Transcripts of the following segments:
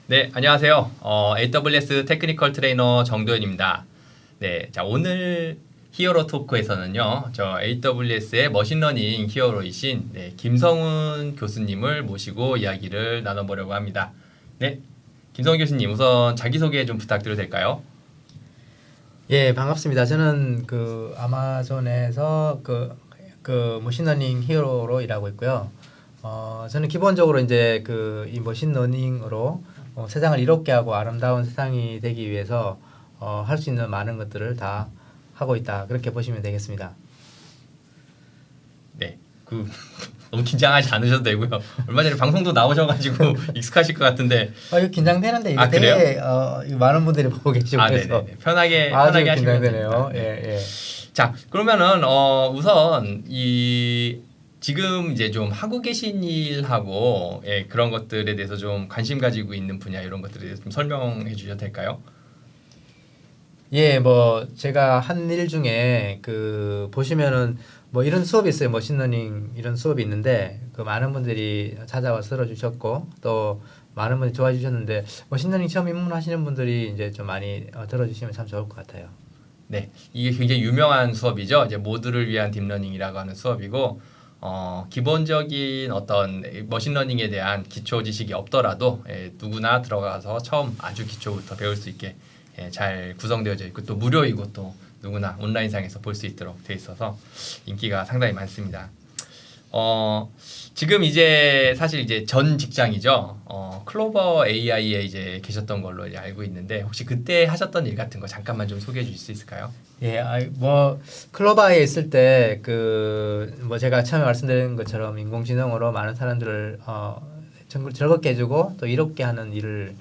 네, 안녕하세요. AWS 테크니컬 트레이너 정도현입니다. 네, 자, 오늘 히어로 토크에서는요, 저 AWS의 머신러닝 히어로이신 김성훈 교수님을 모시고 이야기를 나눠보려고 합니다. 네, 김성훈 교수님, 우선 자기소개 좀 부탁드려도 될까요? 예, 반갑습니다. 저는 그 아마존에서 그 머신러닝 히어로로 일하고 있고요. 저는 기본적으로 이제 그 이 머신러닝으로 세상을 이롭게 하고 아름다운 세상이 되기 위해서 할 수 있는 많은 것들을 다 하고 있다. 그렇게 보시면 되겠습니다. 네, 너무 긴장하지 않으셔도 되고요. 얼마 전에 방송도 나오셔가지고 익숙하실 것 같은데. 이거 긴장되는데 이거 그래요? 되게 이거 많은 분들이 보고 계시고 그래서 네네. 편하게 아주 하시면 긴장되네요. 됩니다. 예. 자, 그러면은 우선 지금 이제 좀 하고 계신 일하고 그런 것들에 대해서 좀 관심 가지고 있는 분야 이런 것들에 대해서 좀 설명해 주셔도 될까요? 예, 뭐 제가 한 일 중에 그 보시면은 뭐 이런 수업이 있어요. 머신러닝 이런 수업이 있는데 그 많은 분들이 찾아와서 들어주셨고 또 많은 분들이 좋아해 주셨는데 머신러닝 처음 입문하시는 분들이 이제 좀 많이 들어주시면 참 좋을 것 같아요. 네, 이게 굉장히 유명한 수업이죠. 이제 모두를 위한 딥러닝이라고 하는 수업이고 기본적인 어떤 머신러닝에 대한 기초 지식이 없더라도 누구나 들어가서 처음 아주 기초부터 배울 수 있게 잘 구성되어져 있고 또 무료이고 또 누구나 온라인상에서 볼 수 있도록 돼 있어서 인기가 상당히 많습니다. 지금 이제 사실 이제 전 직장이죠. 클로버 AI에 이제 계셨던 걸로 이제 알고 있는데 혹시 그때 하셨던 일 같은 거 잠깐만 좀 소개해 주실 수 있을까요? 예, 뭐 클로바에 있을 때 그 뭐 제가 처음에 말씀드린 것처럼 인공지능으로 많은 사람들을 즐겁게 해주고 또 이롭게 하는 일을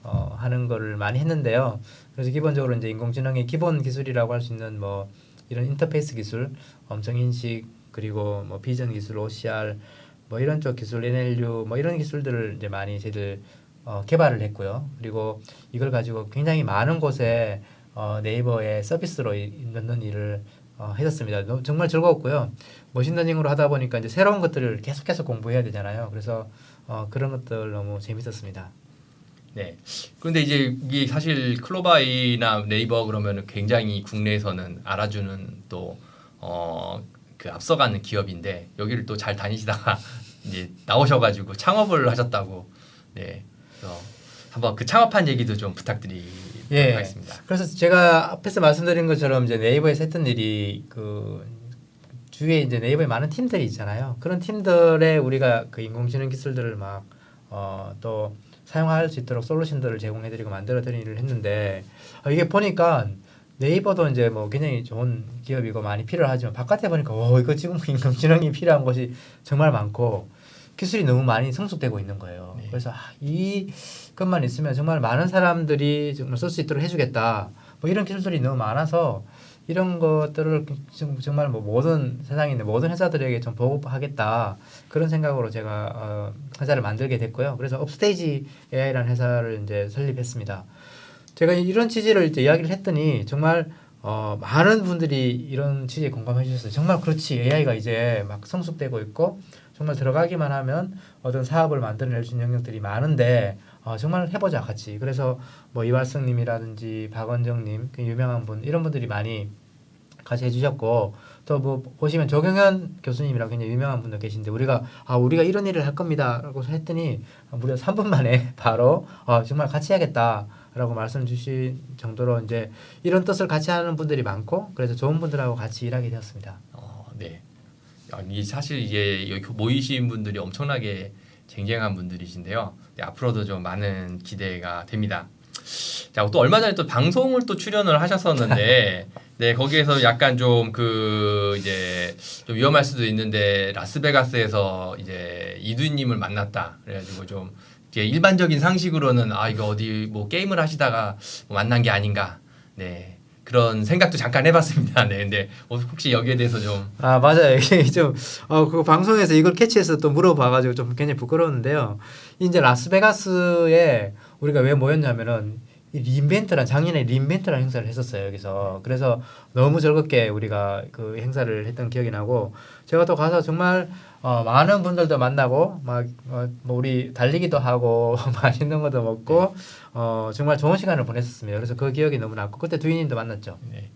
하는 거를 많이 했는데요. 그래서 기본적으로 이제 인공지능의 기본 기술이라고 할 수 있는 뭐 이런 인터페이스 기술, 음성 인식 그리고 뭐 비전 기술, OCR 뭐 이런 쪽 기술, NLU 뭐 이런 기술들을 이제 많이 저희들 개발을 했고요. 그리고 이걸 가지고 굉장히 많은 곳에 네이버의 서비스로 넣는 일을 했었습니다. 정말 즐거웠고요. 머신러닝으로 하다 보니까 이제 새로운 것들을 계속해서 공부해야 되잖아요. 그래서 그런 것들 너무 재밌었습니다. 네. 그런데 이제 이게 사실 클로바이나 네이버 그러면은 굉장히 국내에서는 알아주는 또 그 앞서가는 기업인데 여기를 또 잘 다니시다가 이제 나오셔가지고 창업을 하셨다고. 네. 그래서 한번 그 창업한 얘기도 좀 부탁드리도록 하겠습니다. 그래서 제가 앞에서 말씀드린 것처럼 이제 네이버에서 했던 일이 그 주위에 이제 네이버에 많은 팀들이 있잖아요. 그런 팀들에 우리가 그 인공지능 기술들을 막 또 사용할 수 있도록 솔루션들을 제공해드리고 만들어드리는 일을 했는데 이게 보니까 네이버도 이제 뭐 굉장히 좋은 기업이고 많이 필요하지만 바깥에 보니까 이거 지금 인공지능이 필요한 곳이 정말 많고 기술이 너무 많이 성숙되고 있는 거예요. 네. 그래서 이것만 있으면 정말 많은 사람들이 정말 쓸 수 있도록 해주겠다. 뭐 이런 기술들이 너무 많아서 이런 것들을 정말 뭐 모든 세상에 있는 모든 회사들에게 좀 보급하겠다. 그런 생각으로 제가 회사를 만들게 됐고요. 그래서 업스테이지 AI라는 회사를 이제 설립했습니다. 제가 이런 취지를 이제 이야기를 했더니 정말 많은 분들이 이런 취지에 공감해 주셨어요. 정말 그렇지. AI가 이제 막 성숙되고 있고 정말 들어가기만 하면 어떤 사업을 만들어낼 수 있는 영역들이 많은데 정말 해보자 같이. 그래서 뭐 이활성님이라든지 박원정님 그 유명한 분 이런 분들이 많이 같이 해주셨고 또 뭐 보시면 조경현 교수님이라고 굉장히 유명한 분도 계신데 우리가 이런 일을 할 겁니다라고 했더니 무려 3분 만에 바로 정말 같이 해야겠다라고 말씀 주신 정도로 이제 이런 뜻을 같이 하는 분들이 많고 그래서 좋은 분들하고 같이 일하게 되었습니다. 네. 이 사실 이게 여기 모이신 분들이 엄청나게 쟁쟁한 분들이신데요. 네, 앞으로도 좀 많은 기대가 됩니다. 자, 또 얼마 전에 또 방송을 또 출연을 하셨었는데, 네, 거기에서 약간 좀 이제 좀 위험할 수도 있는데 라스베가스에서 이제 이두님을 만났다. 그래가지고 좀 이제 일반적인 상식으로는 이거 어디 뭐 게임을 하시다가 뭐 만난 게 아닌가. 네. 그런 생각도 잠깐 해봤습니다. 네, 근데 혹시 여기에 대해서 좀 맞아요. 이게 좀 그 방송에서 이걸 캐치해서 또 물어봐가지고 좀 굉장히 부끄러운데요. 이제 라스베가스에 우리가 왜 모였냐면은 이 리인벤트란 작년에 리인벤트라는 행사를 했었어요 여기서. 그래서 너무 즐겁게 우리가 그 행사를 했던 기억이 나고 제가 또 가서 정말 많은 분들도 만나고 막 뭐 우리 달리기도 하고 맛있는 것도 먹고 정말 좋은 시간을 보냈었습니다. 그래서 그 기억이 너무 났고 그때 두희님도 만났죠. 네.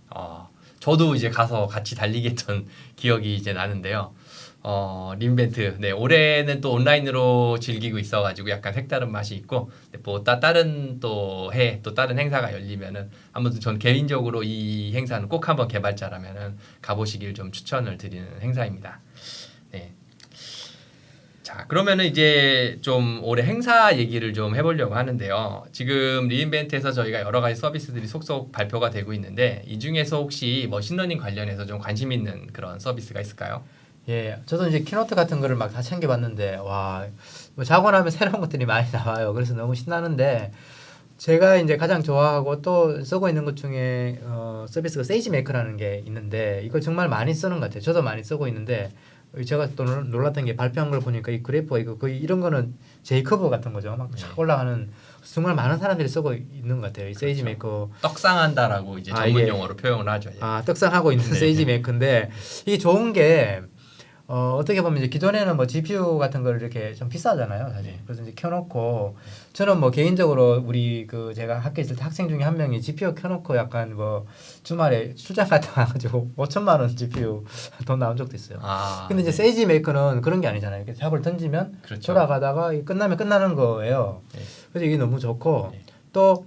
저도 이제 가서 같이 달리기 했던 기억이 이제 나는데요. 림벤트. 네, 올해는 또 온라인으로 즐기고 있어가지고 약간 색다른 맛이 있고, 네, 뭐 다른 또 다른 행사가 열리면은 아무튼 전 개인적으로 이 행사는 꼭 한번 개발자라면은 가보시길 좀 추천을 드리는 행사입니다. 네. 자, 그러면은 이제 좀 올해 행사 얘기를 좀 해보려고 하는데요. 지금 리인벤트에서 저희가 여러 가지 서비스들이 속속 발표가 되고 있는데 이 중에서 혹시 머신러닝 관련해서 좀 관심 있는 그런 서비스가 있을까요? 예, 저도 이제 키노트 같은 거를 막 다 챙겨봤는데 와, 뭐 자고 나면 새로운 것들이 많이 나와요. 그래서 너무 신나는데 제가 이제 가장 좋아하고 또 쓰고 있는 것 중에 서비스가 세이지 메이커라는 게 있는데 이걸 정말 많이 쓰는 것 같아요. 저도 많이 쓰고 있는데 제가 또 놀랐던 게 발표한 걸 보니까 이 그래프가 이거 거의 이런 거는 제이커브 같은 거죠. 막 쫙 올라가는 정말 많은 사람들이 쓰고 있는 것 같아요. 이 세이지 메이커. 떡상한다라고 이제 전문 이게 용어로 표현을 하죠. 예. 떡상하고 있는 네. 세이지 메이커인데 이게 좋은 게 어떻게 보면 이제 기존에는 뭐 GPU 같은 걸 이렇게 좀 비싸잖아요, 사실. 네. 그래서 이제 켜놓고 저는 뭐 개인적으로 우리 그 제가 학교 있을 때 학생 중에 한 명이 GPU 켜놓고 약간 뭐 주말에 출장 갔다 와가지고 5천만 원 GPU 돈 나온 적도 있어요. 근데 이제 네. 세이지 메이커는 그런 게 아니잖아요. 이렇게 잡을 던지면 그렇죠. 돌아가다가 끝나면 끝나는 거예요. 네. 그래서 이게 너무 좋고 네. 또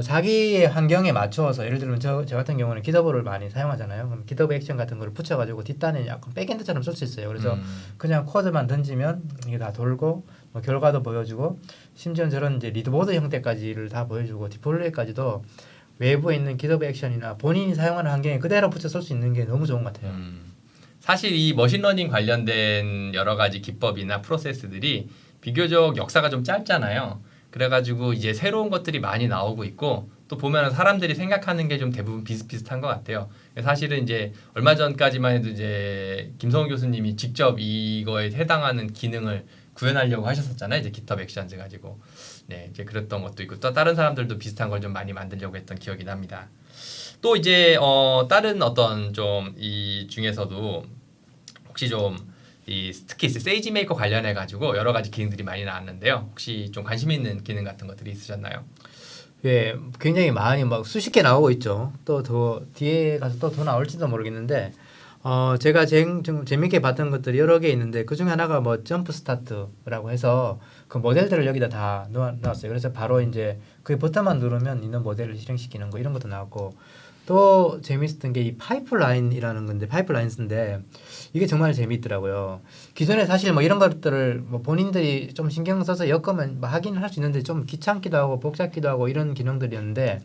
자기의 환경에 맞춰서 예를 들면 저 같은 경우는 기더브를 많이 사용하잖아요. 그럼 기더브 액션 같은 거를 붙여가지고 뒷단에 약간 백엔드처럼 쓸 수 있어요. 그래서 그냥 코드만 던지면 이게 다 돌고 뭐 결과도 보여주고 심지어 저런 이제 리드보드 형태까지를 다 보여주고 디플레이까지도 외부에 있는 기더브 액션이나 본인이 사용하는 환경에 그대로 붙여 쓸 수 있는 게 너무 좋은 것 같아요. 사실 이 머신러닝 관련된 여러 가지 기법이나 프로세스들이 비교적 역사가 좀 짧잖아요. 그래가지고 이제 새로운 것들이 많이 나오고 있고 또 보면 사람들이 생각하는 게 좀 대부분 비슷비슷한 것 같아요. 사실은 이제 얼마 전까지만 해도 이제 김성훈 교수님이 직접 이거에 해당하는 기능을 구현하려고 하셨었잖아요. 이제 GitHub 액션즈 가지고 네 이제 그랬던 것도 있고 또 다른 사람들도 비슷한 걸 좀 많이 만들려고 했던 기억이 납니다. 또 이제 다른 어떤 좀 이 중에서도 혹시 좀 특히 세이지 메이커 관련해 가지고 여러 가지 기능들이 많이 나왔는데요. 혹시 좀 관심 있는 기능 같은 것들이 있으셨나요? 예, 굉장히 많이 막 수십 개 나오고 있죠. 또 더 뒤에 가서 또 더 나올지도 모르겠는데 제가 좀 재밌게 봤던 것들이 여러 개 있는데 그 중에 하나가 뭐 점프 스타트라고 해서 그 모델들을 여기다 다 넣었어요. 그래서 바로 이제 그 버튼만 누르면 있는 모델을 실행시키는 거 이런 것도 나왔고 또 재밌었던 게 이 파이프라인이라는 건데 파이프라인스인데 이게 정말 재미있더라고요. 기존에 사실 뭐 이런 것들을 뭐 본인들이 좀 신경 써서 엮으면 뭐 하긴 할 수 있는데 좀 귀찮기도 하고 복잡기도 하고 이런 기능들이었는데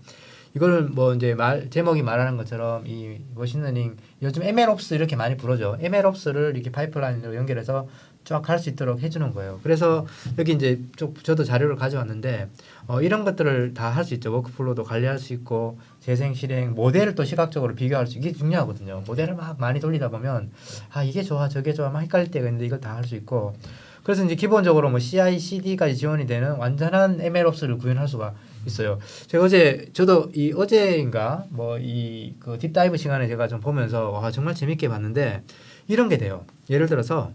이걸 뭐 이제 제목이 말하는 것처럼 이 머신러닝 요즘 MLOps 이렇게 많이 부르죠. MLOps를 이렇게 파이프라인으로 연결해서 쫙 할 수 있도록 해주는 거예요. 그래서 여기 이제 저도 자료를 가져왔는데 이런 것들을 다 할 수 있죠. 워크플로우도 관리할 수 있고 재생 실행 모델을 또 시각적으로 비교할 수 이게 중요하거든요. 모델을 막 많이 돌리다 보면 이게 좋아 저게 좋아 막 헷갈릴 때가 있는데 이걸 다 할 수 있고 그래서 이제 기본적으로 뭐 CI/CD까지 지원이 되는 완전한 MLOps를 구현할 수가 있어요. 제가 저도 어제인가 뭐 이 그 딥다이브 시간에 제가 좀 보면서 와 정말 재밌게 봤는데 이런 게 돼요. 예를 들어서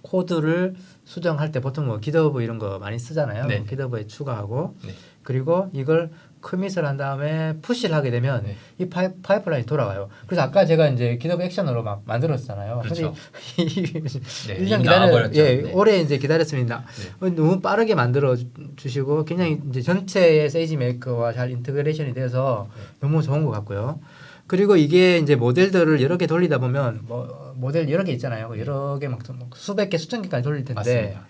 코드를 수정할 때 보통 뭐 기더브 이런 거 많이 쓰잖아요. 네. 기더브에 추가하고 네. 그리고 이걸 커밋을 한 다음에 푸시를 하게 되면 네. 이 파이프라인이 돌아가요. 그래서 아까 제가 이제 기더브 액션으로 막 만들었잖아요. 그렇죠. 네, 1년 나와버렸죠. 예, 네. 오래 이제 기다렸습니다. 너무 빠르게 만들어 주시고 굉장히 이제 전체의 세이지 메이커와 잘 인테그레이션이 돼서 너무 좋은 것 같고요. 그리고 이게 이제 모델들을 여러 개 돌리다 보면 뭐 모델 여러 개 있잖아요. 여러 개 막 수백 개, 수천 개까지 돌릴 텐데 맞습니다.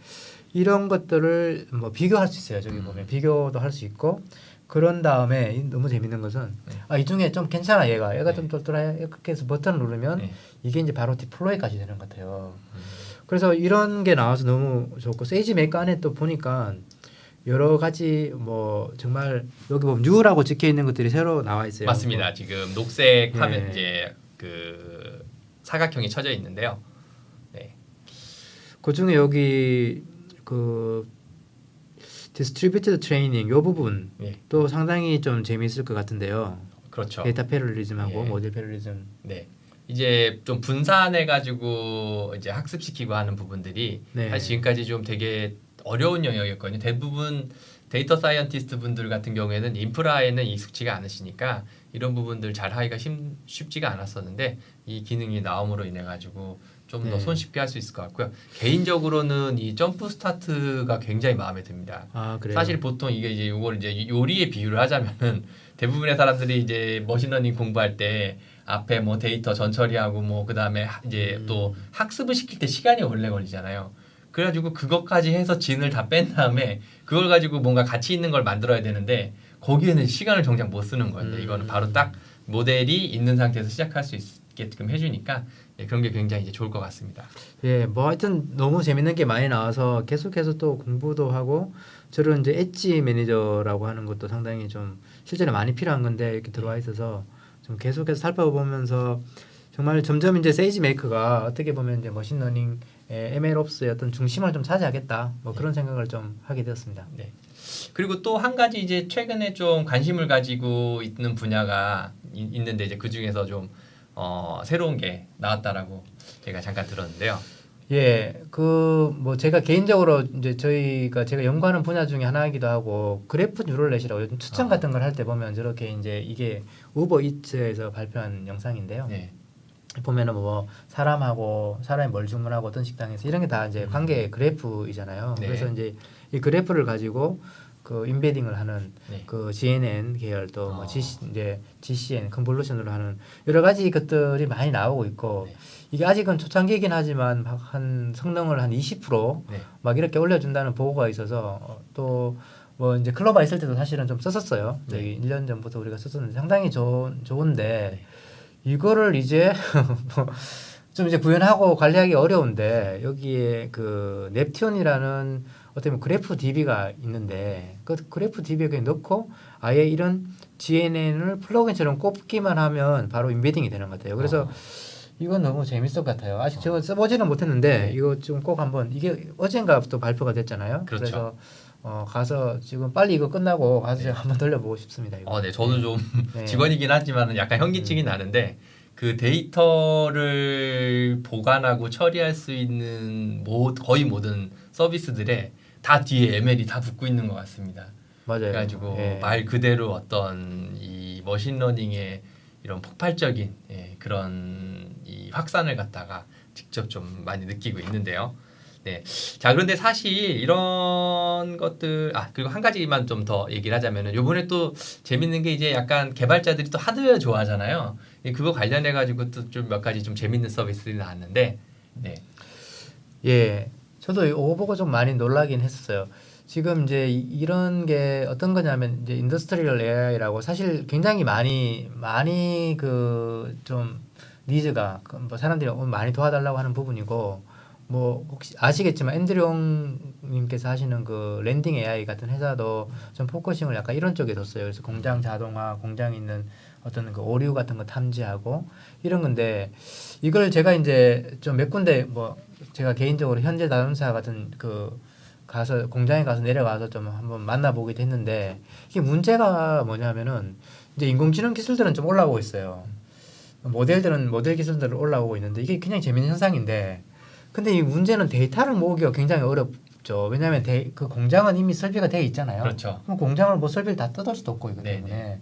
이런 것들을 뭐 비교할 수 있어요. 저기 보면 비교도 할 수 있고 그런 다음에 너무 재밌는 것은 이 중에 좀 괜찮아 얘가 좀 똘똘해 이렇게 해서 버튼을 누르면 이게 이제 바로 디플로이까지 되는 것 같아요. 그래서 이런 게 나와서 너무 좋고 세이지 메이커 안에 또 보니까 여러 가지 뭐 정말 여기 보면 뉴라고 적혀 있는 것들이 새로 나와 있어요. 맞습니다. 뭐. 지금 녹색 화면 예. 이제 그 사각형이 쳐져 있는데요. 네. 그 중에 여기 그 디스트리뷰티드 트레이닝 요 부분 예. 또 상당히 좀 재미있을 것 같은데요. 그렇죠. 데이터 패러리즘하고 예. 모델 패러리즘. 네. 이제 좀 분산해 가지고 이제 학습시키고 하는 부분들이 네. 사실 지금까지 좀 되게 어려운 영역이었거든요. 대부분 데이터 사이언티스트 분들 같은 경우에는 인프라에는 익숙지가 않으시니까 이런 부분들 잘 하기가 쉽지가 않았었는데 이 기능이 나옴으로 인해 가지고 좀 더 네. 손쉽게 할 수 있을 것 같고요. 개인적으로는 이 점프 스타트가 굉장히 마음에 듭니다. 아 그래요. 사실 보통 이게 이제 이걸 이제 요리에 비유를 하자면은 대부분의 사람들이 이제 머신러닝 공부할 때 앞에 뭐 데이터 전처리하고 뭐 그다음에 이제 또 학습을 시킬 때 시간이 오래 걸리잖아요. 그래가지고 그것까지 해서 진을 다 뺀 다음에 그걸 가지고 뭔가 가치 있는 걸 만들어야 되는데 거기에는 시간을 정작 못 쓰는 거예요. 근데 이거는 바로 딱 모델이 있는 상태에서 시작할 수 있게끔 해주니까 예, 그런 게 굉장히 이제 좋을 것 같습니다. 예, 뭐 하여튼 너무 재밌는 게 많이 나와서 계속해서 또 공부도 하고 저런 이제 엣지 매니저라고 하는 것도 상당히 좀 실제로 많이 필요한 건데 이렇게 들어와 있어서 좀 계속해서 살펴보면서 정말 점점 이제 세이지 메이커가 어떻게 보면 이제 머신러닝 MLOps의 어떤 중심을 좀 차지하겠다 뭐 그런 생각을 좀 하게 되었습니다. 네. 그리고 또 한 가지 이제 최근에 좀 관심을 가지고 있는 분야가 있는데 이제 그 중에서 좀 새로운 게 나왔다라고 제가 잠깐 들었는데요. 예, 그 뭐 제가 개인적으로 이제 제가 연구하는 분야 중에 하나이기도 하고 그래프 뉴럴넷이라고 요즘 추천 같은 걸 할 때 보면 저렇게 이제 이게 우버 이츠에서 발표한 영상인데요. 네. 보면은 뭐 사람이 뭘 주문하고 어떤 식당에서 이런 게 다 이제 관계 그래프이잖아요. 네. 그래서 이제 이 그래프를 가지고 그 인베딩을 하는 네. 그 GNN 계열 또 뭐 이제 GCN 컨볼루션으로 하는 여러 가지 것들이 많이 나오고 있고 네. 이게 아직은 초창기이긴 하지만 막 한 성능을 한 20% 네. 막 이렇게 올려준다는 보고가 있어서 또 뭐 이제 클로바 있을 때도 사실은 좀 썼었어요. 네. 여기 1년 전부터 우리가 썼었는데 상당히 좋은데 이거를 이제 좀 이제 구현하고 관리하기 어려운데 여기에 그 넵튠이라는 어떻게 보면 그래프 DB가 있는데 그 그래프 DB에 그냥 넣고 아예 이런 GNN을 플러그인처럼 꼽기만 하면 바로 인베딩이 되는 것 같아요. 그래서 이건 너무 재밌을 것 같아요. 아직 제가 써보지는 못했는데 네. 이거 좀 꼭 한번 이게 어젠가 또 발표가 됐잖아요. 그렇죠. 그래서 가서 지금 빨리 이거 끝나고 가서 네. 제가 한번 돌려보고 싶습니다. 이거. 네, 저도 좀 네. 직원이긴 하지만 약간 현기증이 나는데 그 데이터를 보관하고 처리할 수 있는 거의 모든 서비스들에 다 뒤에 ML이 다 붙고 있는 것 같습니다. 맞아요. 그래가지고 예. 말 그대로 어떤 이 머신러닝의 이런 폭발적인 그런 이 확산을 갖다가 직접 좀 많이 느끼고 있는데요. 네. 자, 그런데 사실 이런 것들 그리고 한 가지만 좀 더 얘기를 하자면은 요번에 또 재밌는 게 이제 약간 개발자들이 또 하드웨어 좋아하잖아요. 그거 관련해 가지고 또 좀 몇 가지 좀 재밌는 서비스들이 나왔는데 네. 예, 저도 이거 보고 좀 많이 놀라긴 했었어요. 지금 이제 이런 게 어떤 거냐면 이제 인더스트리얼 AI라고 사실 굉장히 많이 그 좀 니즈가 뭐 사람들이 많이 도와달라고 하는 부분이고 뭐 혹시 아시겠지만 앤드류님께서 하시는 그 랜딩 AI 같은 회사도 좀 포커싱을 약간 이런 쪽에 뒀어요. 그래서 공장 자동화, 공장에 있는 어떤 그 오류 같은 거 탐지하고 이런 건데 이걸 제가 이제 좀 몇 군데 뭐 제가 개인적으로 현재 다운사 같은 그 가서 공장에 가서 내려가서 좀 한번 만나보기도 했는데 이게 문제가 뭐냐면은 이제 인공지능 기술들은 좀 올라오고 있어요. 모델 기술들은 올라오고 있는데 이게 굉장히 재밌는 현상인데 근데 이 문제는 데이터를 모으기가 굉장히 어렵죠. 왜냐하면 그 공장은 이미 설비가 돼 있잖아요. 그렇죠. 그럼 공장을 뭐 설비를 다 뜯을 수도 없고 이거 네네. 때문에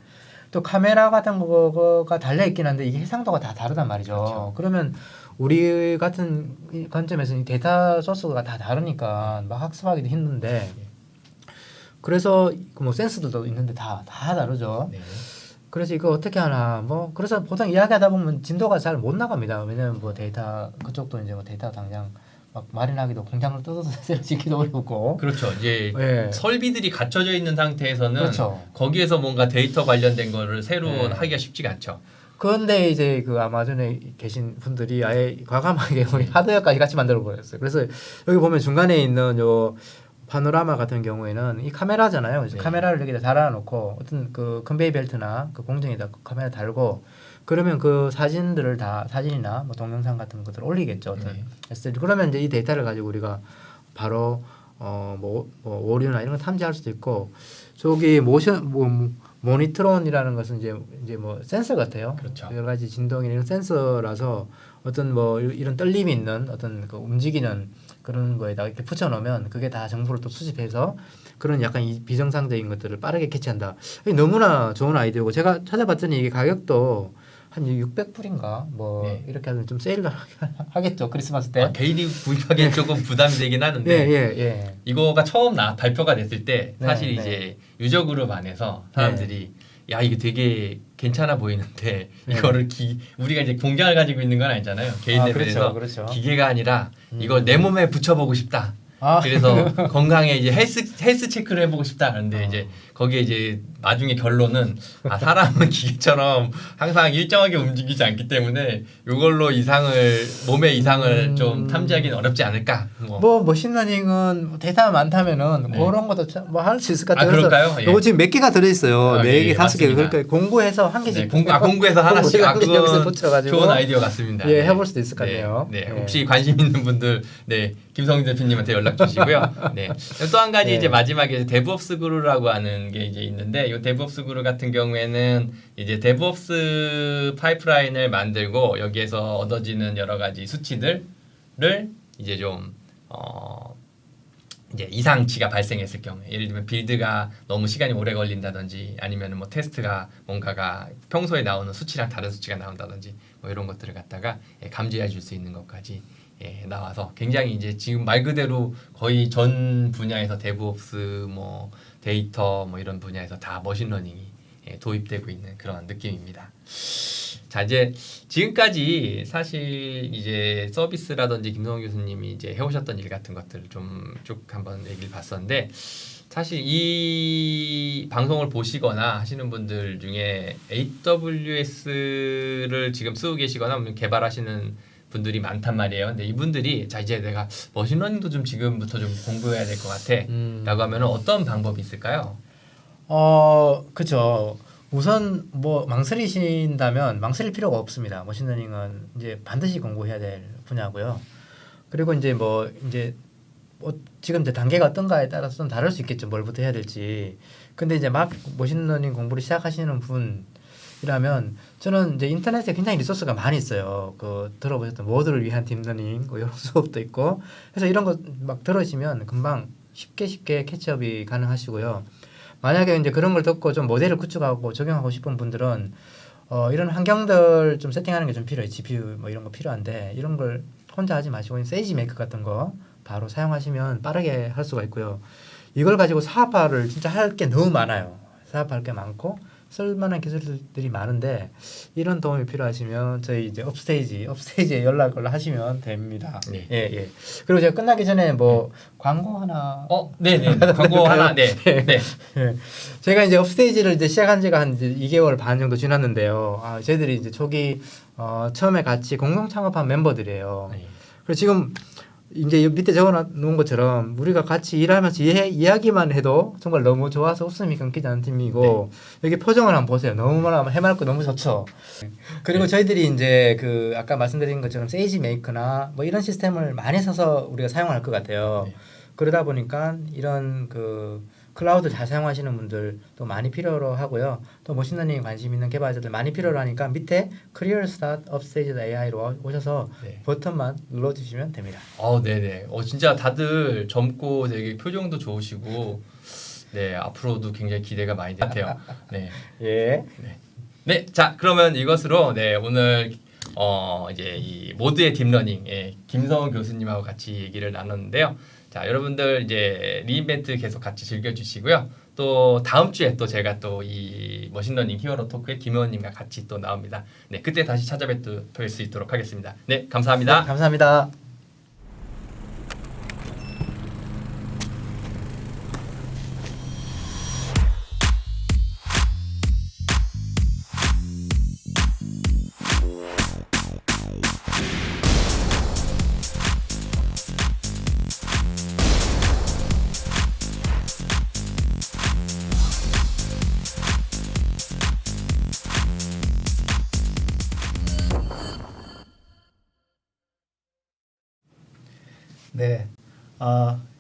또 카메라 같은 거가 달려 있긴 한데 이게 해상도가 다 다르단 말이죠. 그렇죠. 그러면 우리 같은 이 관점에서 이 데이터 소스가 다 다르니까 막 학습하기도 힘든데 그래서 뭐 센서들도 있는데 다 다르죠. 네. 그래서 이거 어떻게 하나 뭐 그래서 보통 이야기하다 보면 진도가 잘 못 나갑니다. 왜냐면 뭐 데이터 그쪽도 이제 뭐 데이터 당장 막 마련하기도 공장을 뜯어서 새로 짓기도 어렵고 그렇죠. 이제 예. 설비들이 갖춰져 있는 상태에서는 그렇죠. 거기에서 뭔가 데이터 관련된 거를 새로 네. 하기가 쉽지가 않죠. 그런데 이제 그 아마존에 계신 분들이 아예 과감하게 우리 하드웨어까지 같이 만들어 버렸어요. 그래서 여기 보면 중간에 있는 요 파노라마 같은 경우에는 이 카메라잖아요. 그래서 네. 카메라를 여기다 달아놓고 어떤 그 컨베이 벨트나 그 공정에다 카메라 달고 그러면 그 사진들을 다 사진이나 뭐 동영상 같은 것들을 올리겠죠. 어떤 네. SD. 그러면 이제 이 데이터를 가지고 우리가 바로 뭐 오류나 이런 거 탐지할 수도 있고 저기 모니트론이라는 것은 이제 뭐 센서 같아요. 그렇죠. 여러 가지 진동이나 이런 센서라서 어떤 뭐 이런 떨림이 있는 어떤 그 움직이는 그런 거에다가 이렇게 붙여놓으면 그게 다 정보를 또 수집해서 그런 약간 비정상적인 것들을 빠르게 캐치한다. 이게 너무나 좋은 아이디어고 제가 찾아봤더니 이게 가격도 한 600불인가 뭐 네. 이렇게 하면 좀 세일을 하겠죠 크리스마스 때. 개인이 구입하기엔 조금 부담이 되긴 하는데 예. 이거가 처음 발표가 됐을 때 네, 사실 네. 이제 유저 그룹 안에서 사람들이 야 이게 되게 괜찮아 보이는데 네. 이거를 우리가 이제 공장을 가지고 있는 건 아니잖아요. 개인 레벨에서 그렇죠. 기계가 아니라 이걸 내 몸에 붙여보고 싶다. 그래서 건강에 이제 헬스 체크를 해보고 싶다. 그런데 이제 거기에 이제 나중에 결론은 사람은 기계처럼 항상 일정하게 움직이지 않기 때문에 이걸로 몸의 이상을 좀 탐지하기는 어렵지 않을까. 뭐 머신러닝은 데이터가 많다면은 네. 그런 것도 뭐 할 수 있을 것 같아요. 그럴까요? 예. 이거 지금 몇 개가 들어있어요. 네 개, 다섯 개. 맞습니다. 그러니까 공부해서 한 개씩. 네, 공구에서 하나씩 여기서 붙여가지고 좋은 아이디어 같습니다. 예, 해볼 수도 있을 것 같네요. 네, 예. 혹시 관심 있는 분들, 김성진 대표님한테 연락 주시고요. 네, 또 한 가지 네. 이제 마지막에 데브옵스 그루라고 하는 게 이제 있는데, 이 데브옵스 그루 같은 경우에는 이제 데브옵스 파이프라인을 만들고 여기에서 얻어지는 여러 가지 수치들을 이제 좀 이제 이상치가 발생했을 경우에 예를 들면 빌드가 너무 시간이 오래 걸린다든지 아니면 뭐 테스트가 뭔가가 평소에 나오는 수치랑 다른 수치가 나온다든지 뭐 이런 것들을 갖다가 감지해 줄 수 있는 것까지 나와서 굉장히 이제 지금 말 그대로 거의 전 분야에서 데브옵스 뭐 데이터 뭐 이런 분야에서 다 머신러닝이 도입되고 있는 그런 느낌입니다. 자 이제 지금까지 사실 이제 서비스라든지 김성훈 교수님이 이제 해오셨던 일 같은 것들을 좀 쭉 한번 얘기를 봤었는데 사실 이 방송을 보시거나 하시는 분들 중에 AWS를 지금 쓰고 계시거나 아니면 개발하시는 분들이 많단 말이에요. 근데 이분들이 자 이제 내가 머신러닝도 좀 지금부터 좀 공부해야 될 것 같아라고 하면은 어떤 방법이 있을까요? 그렇죠. 우선 뭐 망설이신다면 망설일 필요가 없습니다. 머신러닝은 이제 반드시 공부해야 될 분야고요. 그리고 이제 지금 이제 단계가 어떤가에 따라서 좀 다를 수 있겠죠. 뭘부터 해야 될지. 근데 이제 막 머신러닝 공부를 시작하시는 분이라면 저는 이제 인터넷에 굉장히 리소스가 많이 있어요. 그 들어보셨던 모두를 위한 딥러닝 뭐 이런 수업도 있고. 그래서 이런 거 막 들으시면 금방 쉽게 캐치업이 가능하시고요. 만약에 이제 그런 걸 듣고 좀 모델을 구축하고 적용하고 싶은 분들은 이런 환경들 좀 세팅하는 게 좀 필요해요. GPU 뭐 이런 거 필요한데 이런 걸 혼자 하지 마시고 세이지 메이커 같은 거 바로 사용하시면 빠르게 할 수가 있고요. 이걸 가지고 사업화를 진짜 할 게 너무 많아요. 사업할 게 많고 쓸만한 기술들이 많은데 이런 도움이 필요하시면 저희 이제 업스테이지에 연락을 하시면 됩니다. 네. 예. 그리고 제가 끝나기 전에 뭐 광고 하나. 네네. 광고 하나. 네. 예. 제가 이제 업스테이지를 이제 시작한 지가 한 이제 2개월 반 정도 지났는데요. 저희들이 이제 초기 처음에 같이 공동 창업한 멤버들이에요. 네. 그래서 지금 이제 밑에 적어놓은 것처럼 우리가 같이 일하면서 이야기만 해도 정말 너무 좋아서 웃음이 끊기지 않는 팀이고 여기 표정을 한번 보세요. 너무나 해맑고 너무 좋죠. 그리고 저희들이 이제 그 아까 말씀드린 것처럼 세이지 메이커나 뭐 이런 시스템을 많이 써서 우리가 사용할 것 같아요. 네. 그러다 보니까 이런 그 클라우드 잘 사용하시는 분들도 많이 필요로 하고요. 또 머신러닝에 관심 있는 개발자들 많이 필요로 하니까 밑에 career.upstage.ai로 오셔서 버튼만 눌러주시면 됩니다. 네네. 진짜 다들 젊고 되게 표정도 좋으시고 앞으로도 굉장히 기대가 많이 돼요. 네. 예. 네. 자 그러면 이것으로 오늘 이제 이 모두의 딥러닝 김성훈 교수님하고 같이 얘기를 나눴는데요. 자 여러분들 이제 리인벤트 계속 같이 즐겨주시고요. 또 다음 주에 또 제가 또 이 머신러닝 히어로 토크에 김 의원님과 같이 또 나옵니다. 네 그때 다시 찾아뵐 수 있도록 하겠습니다. 네 감사합니다. 네, 감사합니다. 네.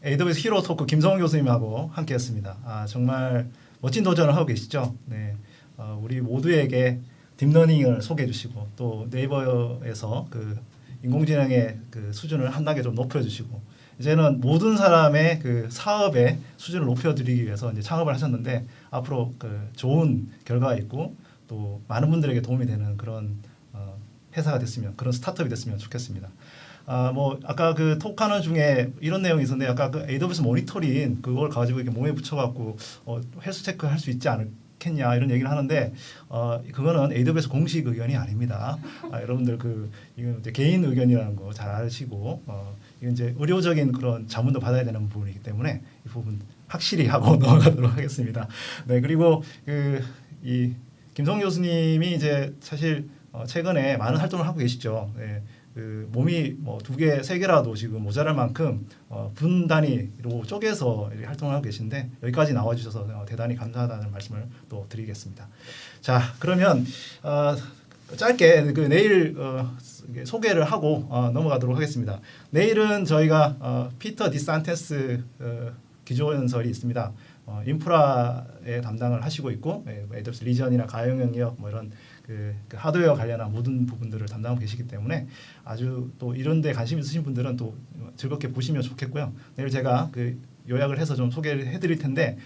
AWS 히로 토크 김성훈 교수님하고 함께했습니다. 정말 멋진 도전을 하고 계시죠. 네, 우리 모두에게 딥러닝을 소개해주시고 또 네이버에서 그 인공지능의 그 수준을 한 단계 좀 높여주시고 이제는 모든 사람의 그 사업의 수준을 높여드리기 위해서 이제 창업을 하셨는데 앞으로 그 좋은 결과가 있고 또 많은 분들에게 도움이 되는 그런 회사가 됐으면 그런 스타트업이 됐으면 좋겠습니다. 뭐 아까 그 톡하는 중에 이런 내용이 있었는데 아까 그 AWS 모니터링 그걸 가지고 이렇게 몸에 붙여갖고 헬스 체크 할 수 있지 않겠냐 이런 얘기를 하는데 그거는 AWS 공식 의견이 아닙니다. 여러분들 그 이건 이제 개인 의견이라는 거 잘 아시고 이건 이제 의료적인 그런 자문도 받아야 되는 부분이기 때문에 이 부분 확실히 하고 넘어가도록 하겠습니다. 네 그리고 그 이 김성 교수님이 이제 사실 최근에 많은 활동을 하고 계시죠. 네. 그 몸이 뭐 2개, 3개라도 지금 모자랄 만큼 분 단위로 쪼개서 활동을 하고 계신데 여기까지 나와주셔서 대단히 감사하다는 말씀을 또 드리겠습니다. 자, 그러면 짧게 그 내일 소개를 하고 넘어가도록 하겠습니다. 내일은 저희가 피터 디산테스 기조연설이 있습니다. 인프라에 담당을 하시고 있고 AWS 리전이나 가용 영역 뭐 이런 그 하드웨어 관련한 모든 부분들을 담당하고 계시기 때문에 아주 또 이런 데 관심 있으신 분들은 또 즐겁게 보시면 좋겠고요. 내일 제가 그 요약을 해서 좀 소개를 해드릴 텐데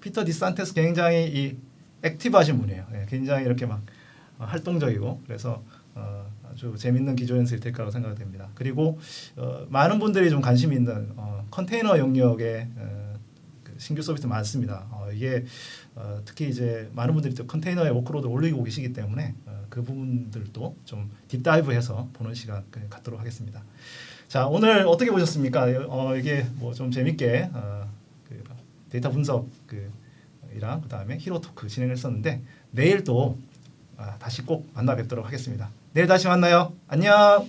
피터 디산테스 굉장히 이 액티브하신 분이에요. 굉장히 이렇게 막 활동적이고 그래서 아주 재밌는 기조연설이 될 거라고 생각됩니다. 그리고 많은 분들이 좀 관심이 있는 컨테이너 영역에 신규 서비스 많습니다. 이게 특히 이제 많은 분들이 또 컨테이너에 워크로드를 올리고 계시기 때문에 그 부분들도 좀 딥다이브해서 보는 시간 갖도록 하겠습니다. 자 오늘 어떻게 보셨습니까? 이게 뭐 좀 재밌게 그 데이터 분석 이랑 그다음에 히로 토크 진행했었는데 내일 또 다시 꼭 만나 뵙도록 하겠습니다. 내일 다시 만나요. 안녕.